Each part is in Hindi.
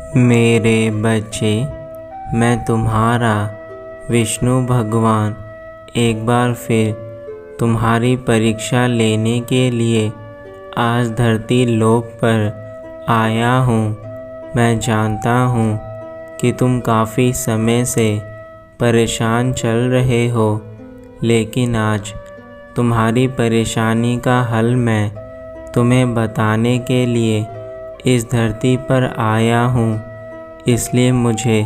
मेरे बच्चे, मैं तुम्हारा विष्णु भगवान एक बार फिर तुम्हारी परीक्षा लेने के लिए आज धरती लोक पर आया हूँ। मैं जानता हूँ कि तुम काफ़ी समय से परेशान चल रहे हो, लेकिन आज तुम्हारी परेशानी का हल मैं तुम्हें बताने के लिए इस धरती पर आया हूँ। इसलिए मुझे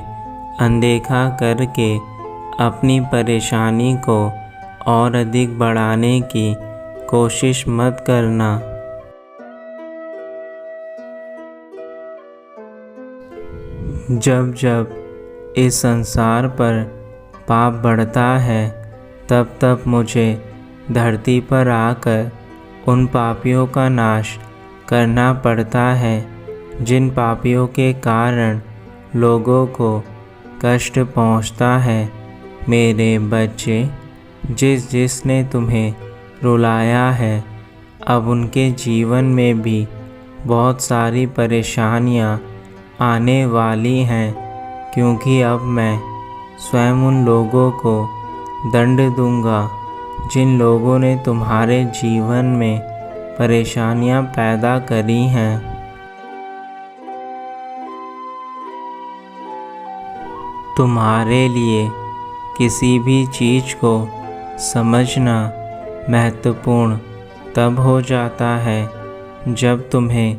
अनदेखा करके अपनी परेशानी को और अधिक बढ़ाने की कोशिश मत करना। जब जब इस संसार पर पाप बढ़ता है, तब तब मुझे धरती पर आकर उन पापियों का नाश करना पड़ता है, जिन पापियों के कारण लोगों को कष्ट पहुंचता है। मेरे बच्चे, जिसने तुम्हें रुलाया है, अब उनके जीवन में भी बहुत सारी परेशानियां आने वाली हैं, क्योंकि अब मैं स्वयं उन लोगों को दंड दूंगा जिन लोगों ने तुम्हारे जीवन में परेशानियां पैदा करी हैं। तुम्हारे लिए किसी भी चीज़ को समझना महत्वपूर्ण तब हो जाता है जब तुम्हें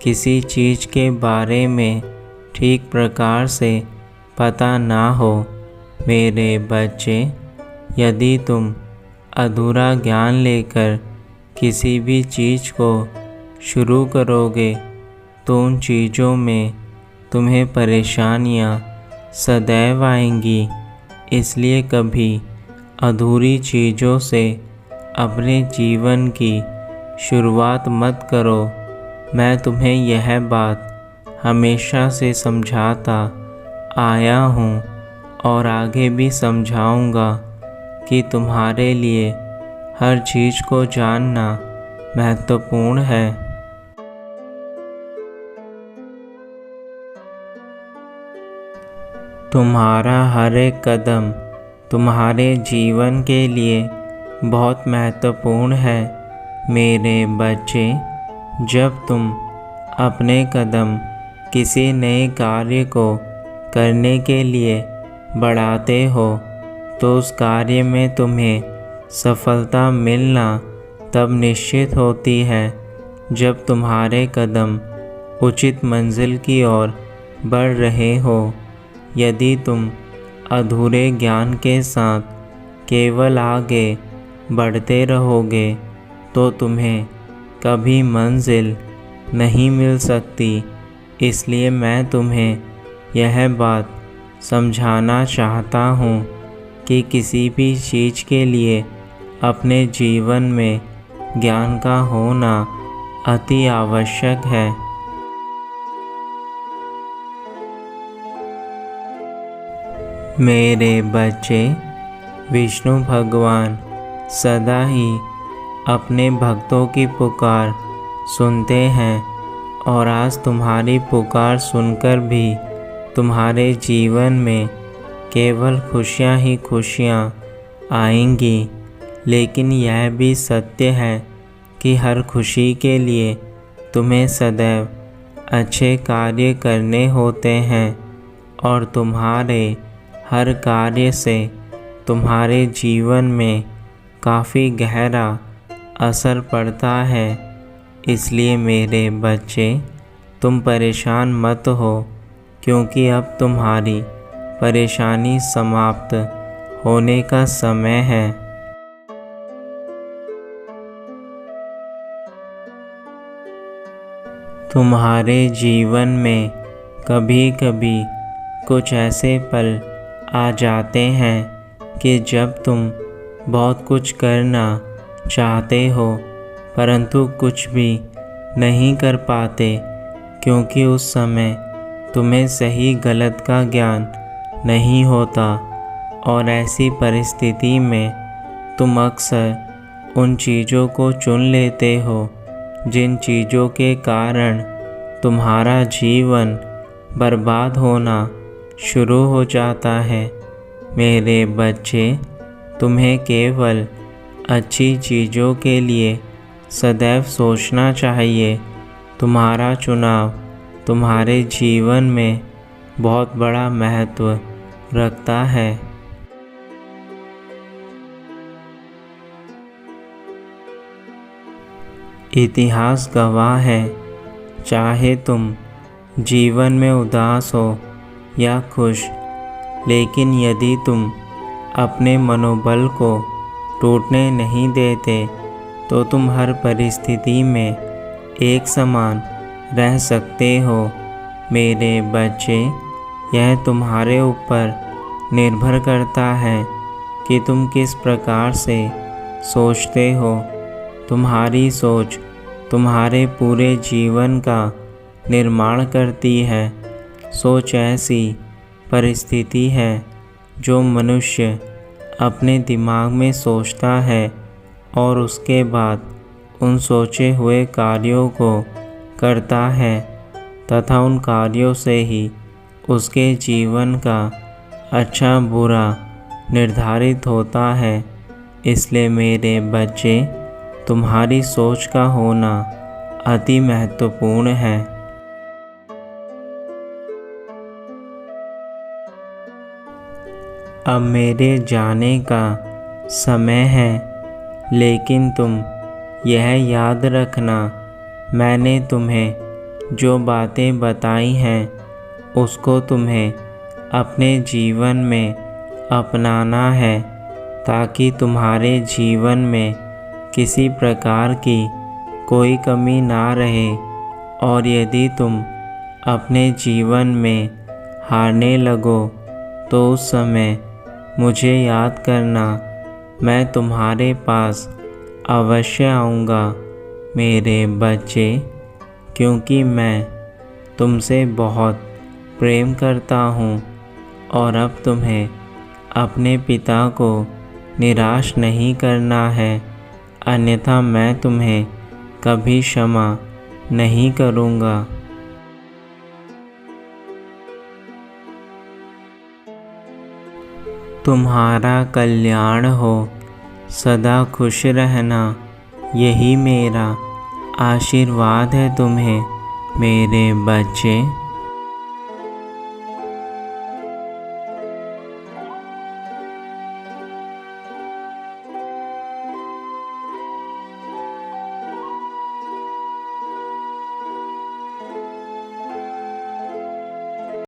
किसी चीज़ के बारे में ठीक प्रकार से पता ना हो। मेरे बच्चे, यदि तुम अधूरा ज्ञान लेकर किसी भी चीज़ को शुरू करोगे तो उन चीज़ों में तुम्हें परेशानियां सदैव आएंगी। इसलिए कभी अधूरी चीज़ों से अपने जीवन की शुरुआत मत करो। मैं तुम्हें यह बात हमेशा से समझाता आया हूँ और आगे भी समझाऊँगा कि तुम्हारे लिए हर चीज़ को जानना महत्वपूर्ण है। तुम्हारा हर एक कदम तुम्हारे जीवन के लिए बहुत महत्वपूर्ण है। मेरे बच्चे, जब तुम अपने कदम किसी नए कार्य को करने के लिए बढ़ाते हो, तो उस कार्य में तुम्हें सफलता मिलना तब निश्चित होती है जब तुम्हारे कदम उचित मंजिल की ओर बढ़ रहे हो। यदि तुम अधूरे ज्ञान के साथ केवल आगे बढ़ते रहोगे तो तुम्हें कभी मंजिल नहीं मिल सकती। इसलिए मैं तुम्हें यह बात समझाना चाहता हूँ कि किसी भी चीज़ के लिए अपने जीवन में ज्ञान का होना अति आवश्यक है। मेरे बच्चे, विष्णु भगवान सदा ही अपने भक्तों की पुकार सुनते हैं और आज तुम्हारी पुकार सुनकर भी तुम्हारे जीवन में केवल खुशियाँ ही खुशियाँ आएंगी। लेकिन यह भी सत्य है कि हर खुशी के लिए तुम्हें सदैव अच्छे कार्य करने होते हैं और तुम्हारे हर कार्य से तुम्हारे जीवन में काफ़ी गहरा असर पड़ता है। इसलिए मेरे बच्चे, तुम परेशान मत हो, क्योंकि अब तुम्हारी परेशानी समाप्त होने का समय है। तुम्हारे जीवन में कभी कभी कुछ ऐसे पल आ जाते हैं कि जब तुम बहुत कुछ करना चाहते हो परंतु कुछ भी नहीं कर पाते, क्योंकि उस समय तुम्हें सही गलत का ज्ञान नहीं होता और ऐसी परिस्थिति में तुम अक्सर उन चीज़ों को चुन लेते हो जिन चीज़ों के कारण तुम्हारा जीवन बर्बाद होना शुरू हो जाता है। मेरे बच्चे, तुम्हें केवल अच्छी चीज़ों के लिए सदैव सोचना चाहिए। तुम्हारा चुनाव तुम्हारे जीवन में बहुत बड़ा महत्व रखता है। इतिहास गवाह है, चाहे तुम जीवन में उदास हो या खुश, लेकिन यदि तुम अपने मनोबल को टूटने नहीं देते तो तुम हर परिस्थिति में एक समान रह सकते हो। मेरे बच्चे, यह तुम्हारे ऊपर निर्भर करता है कि तुम किस प्रकार से सोचते हो। तुम्हारी सोच तुम्हारे पूरे जीवन का निर्माण करती है। सोच ऐसी परिस्थिति है जो मनुष्य अपने दिमाग में सोचता है और उसके बाद उन सोचे हुए कार्यों को करता है तथा उन कार्यों से ही उसके जीवन का अच्छा बुरा निर्धारित होता है। इसलिए मेरे बच्चे, तुम्हारी सोच का होना अति महत्वपूर्ण है। अब मेरे जाने का समय है, लेकिन तुम यह याद रखना, मैंने तुम्हें जो बातें बताई हैं उसको तुम्हें अपने जीवन में अपनाना है, ताकि तुम्हारे जीवन में किसी प्रकार की कोई कमी ना रहे। और यदि तुम अपने जीवन में हारने लगो तो उस समय मुझे याद करना, मैं तुम्हारे पास अवश्य आऊँगा मेरे बच्चे, क्योंकि मैं तुमसे बहुत प्रेम करता हूँ और अब तुम्हें अपने पिता को निराश नहीं करना है, अन्यथा मैं तुम्हें कभी क्षमा नहीं करूँगा। तुम्हारा कल्याण हो, सदा खुश रहना, यही मेरा आशीर्वाद है तुम्हें मेरे बच्चे।